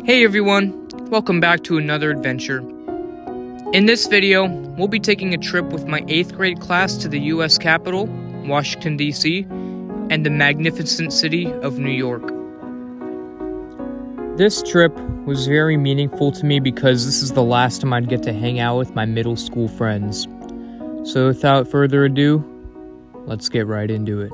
Hey everyone, welcome back to another adventure. In this video, we'll be taking a trip with my 8th grade class to the US Capitol, Washington, D.C., and the magnificent city of New York. This trip was very meaningful to me because this is the last time I'd get to hang out with my middle school friends. So without further ado, let's get right into it.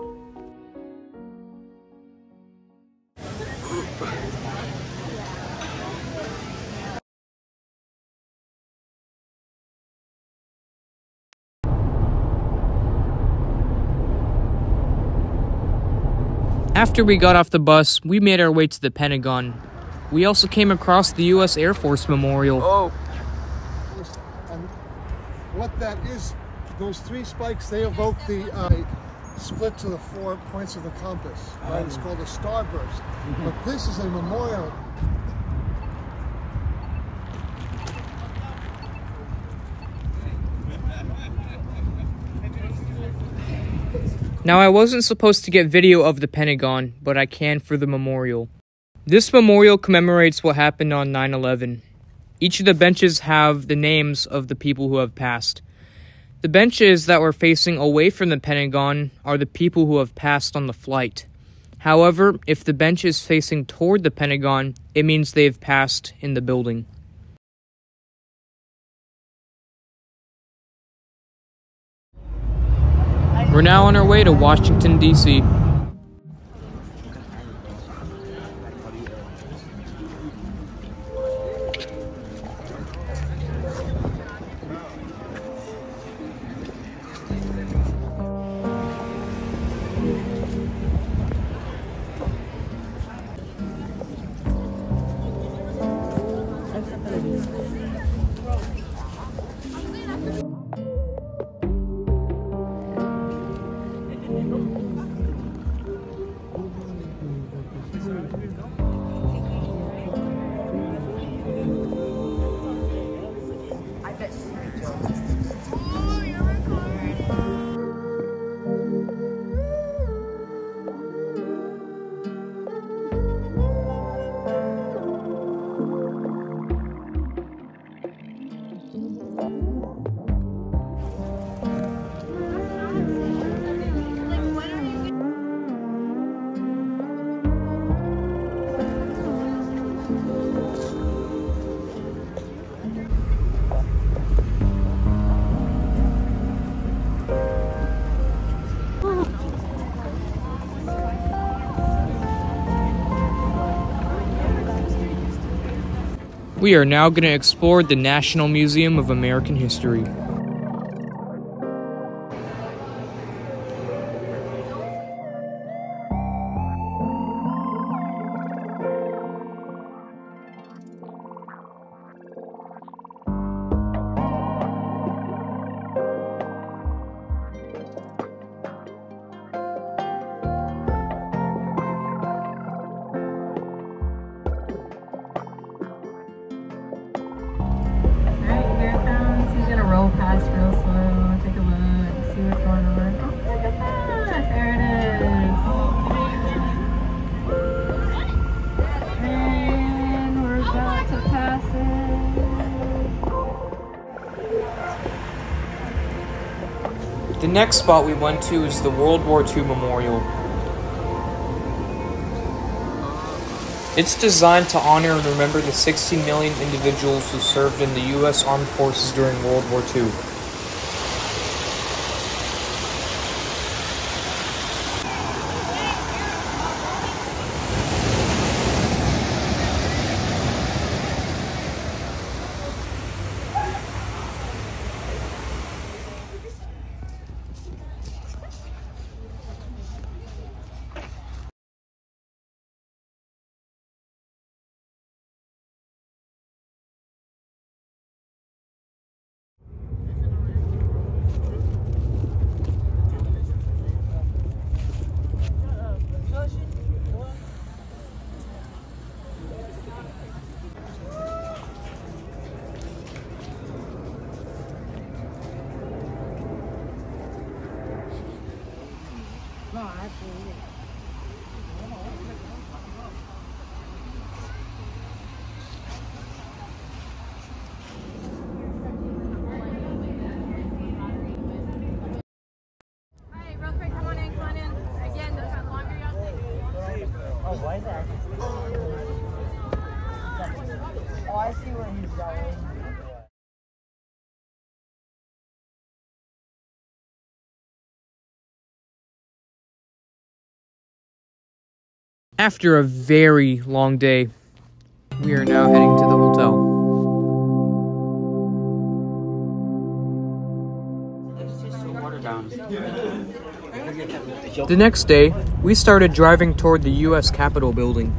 After we got off the bus, we made our way to the Pentagon. We also came across the U.S. Air Force Memorial. Oh. And what that is, those 3 spikes, they evoke the split to the 4 points of the compass, right? It's called a starburst. But this is a memorial. Now, I wasn't supposed to get video of the Pentagon, but I can for the memorial. This memorial commemorates what happened on 9/11. Each of the benches have the names of the people who have passed. The benches that were facing away from the Pentagon are the people who have passed on the flight. However, if the bench is facing toward the Pentagon, it means they've passed in the building. We're now on our way to Washington, D.C. We are now going to explore the National Museum of American History. Roll past real slow, take a look, see what's going on. Oh, look at that! There it is. And we're about to pass it. The next spot we went to is the World War II Memorial. It's designed to honor and remember the 60 million individuals who served in the U.S. Armed Forces during World War II. Oh, why is that? Oh, I see where he's going. After a very long day, we are now heading to the hotel. The next day, we started driving toward the U.S. Capitol building.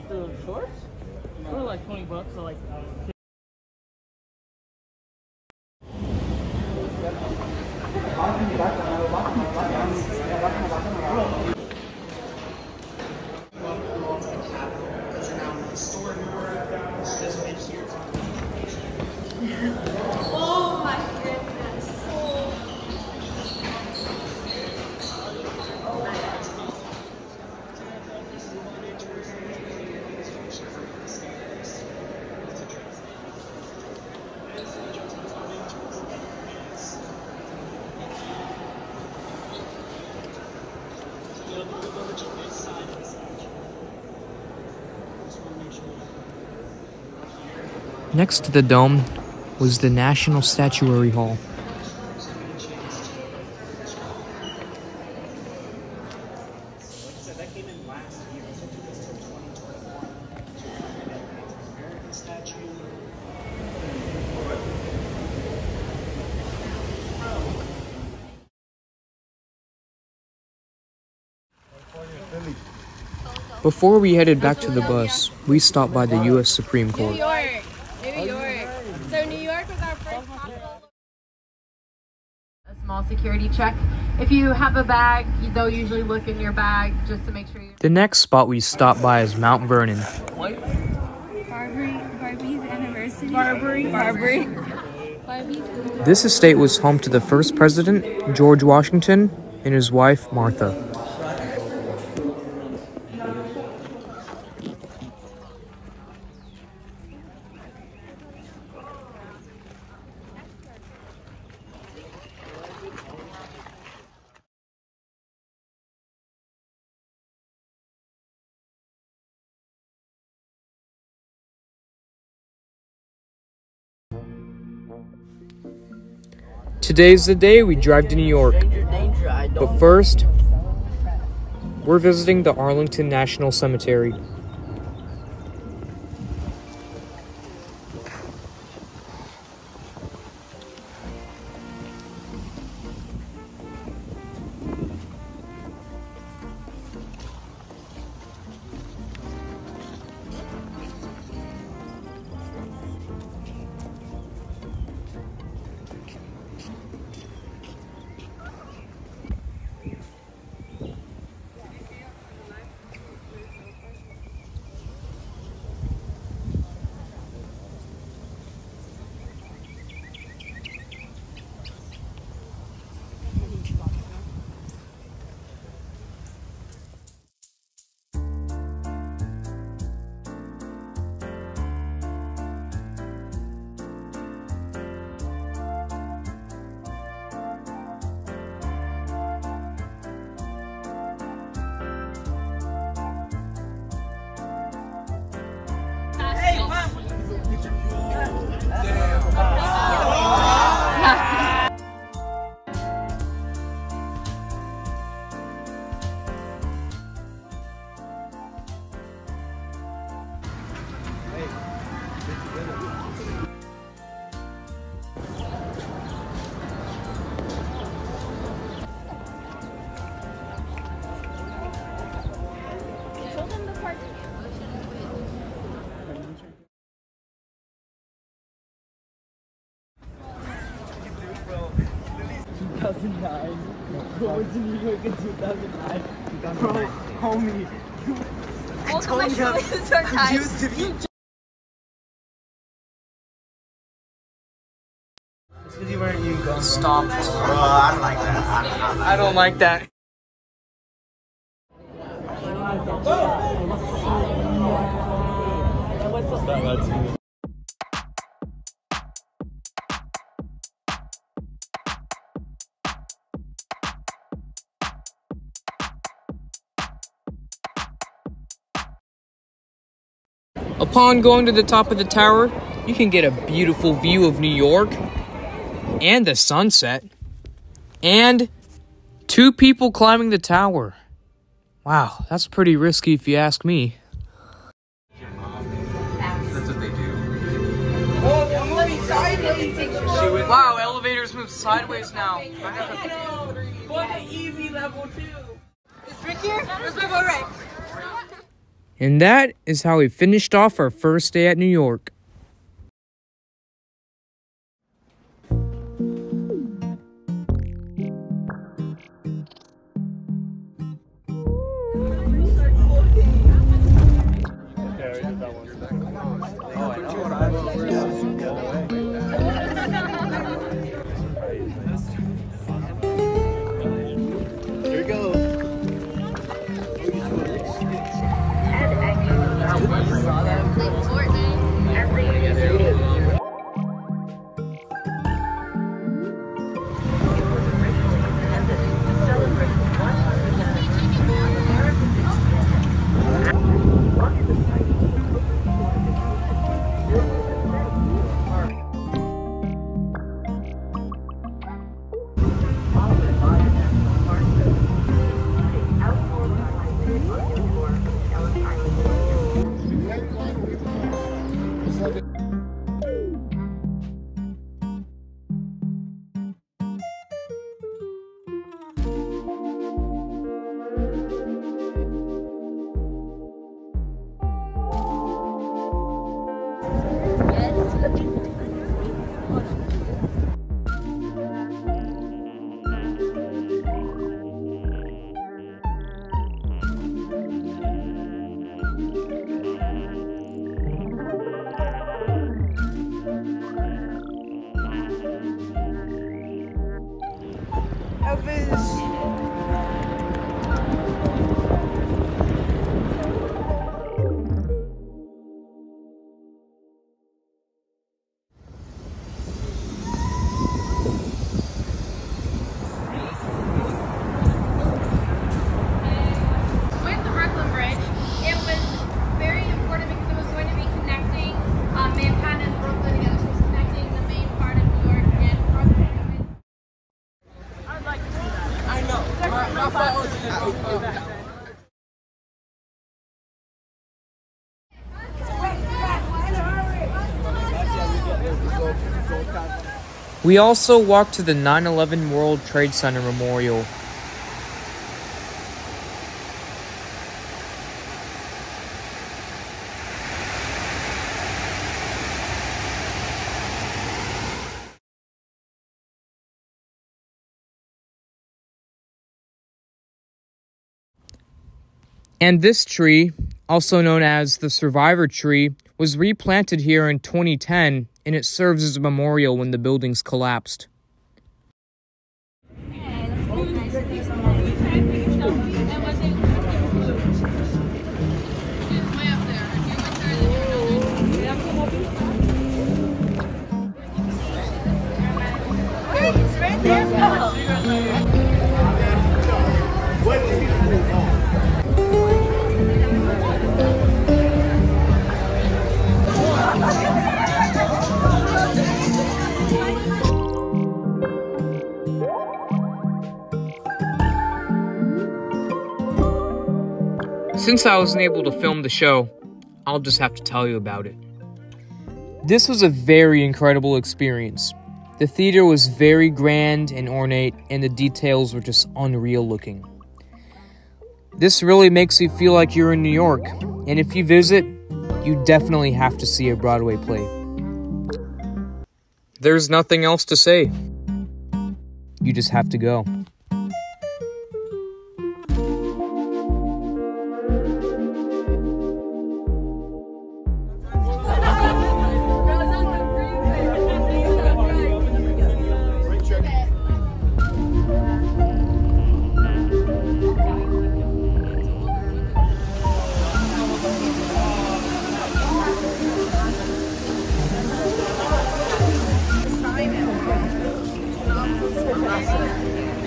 The shorts? They're like $20, so like. Oh my goodness. Next to the dome was the National Statuary Hall. Before we headed back to the bus, we stopped by the U.S. Supreme Court. New York. So New York was our first hospital. A small security check. If you have a bag, they'll usually look in your bag just to make sure you. The next spot we stopped by is Mount Vernon. Barbie's anniversary. Barbie. This estate was home to the first president, George Washington, and his wife, Martha. Today's the day we drive to New York. But first, we're visiting the Arlington National Cemetery. 2009. Going to New York in 2009. Bro, homie. I told you I'm used to be. It's because you weren't using gum. Stop. Bro, I don't like that. I don't like that. Upon going to the top of the tower, you can get a beautiful view of New York and the sunset and 2 people climbing the tower. Wow, that's pretty risky if you ask me. That's what they do. Wow, elevators move sideways now. What an easy level 2. Is Rick here? Where's my boy Rick? And that is how we finished off our first day at New York. Here we go. We also walked to the 9/11 World Trade Center Memorial. And this tree, also known as the Survivor Tree, was replanted here in 2010, and it serves as a memorial when the buildings collapsed. Since I wasn't able to film the show, I'll just have to tell you about it. This was a very incredible experience. The theater was very grand and ornate, and the details were just unreal looking. This really makes you feel like you're in New York, and if you visit, you definitely have to see a Broadway play. There's nothing else to say. You just have to go.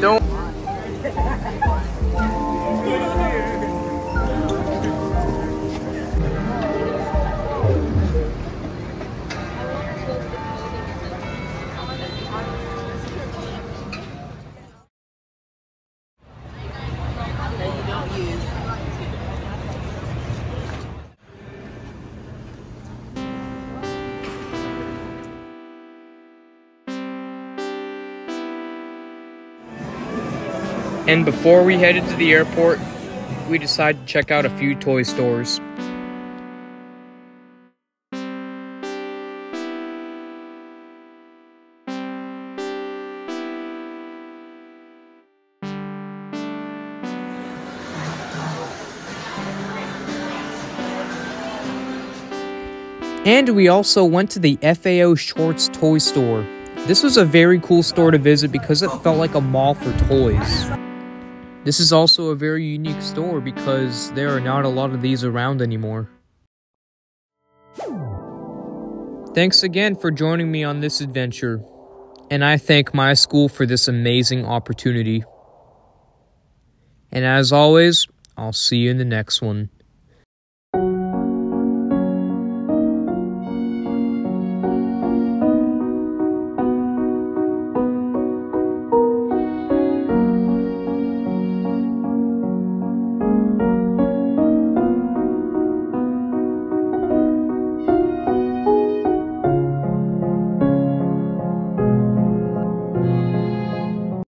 Don't. And before we headed to the airport, we decided to check out a few toy stores. And we also went to the FAO Shorts toy store. This was a very cool store to visit because it felt like a mall for toys. This is also a very unique store because there are not a lot of these around anymore. Thanks again for joining me on this adventure, and I thank my school for this amazing opportunity. And as always, I'll see you in the next one.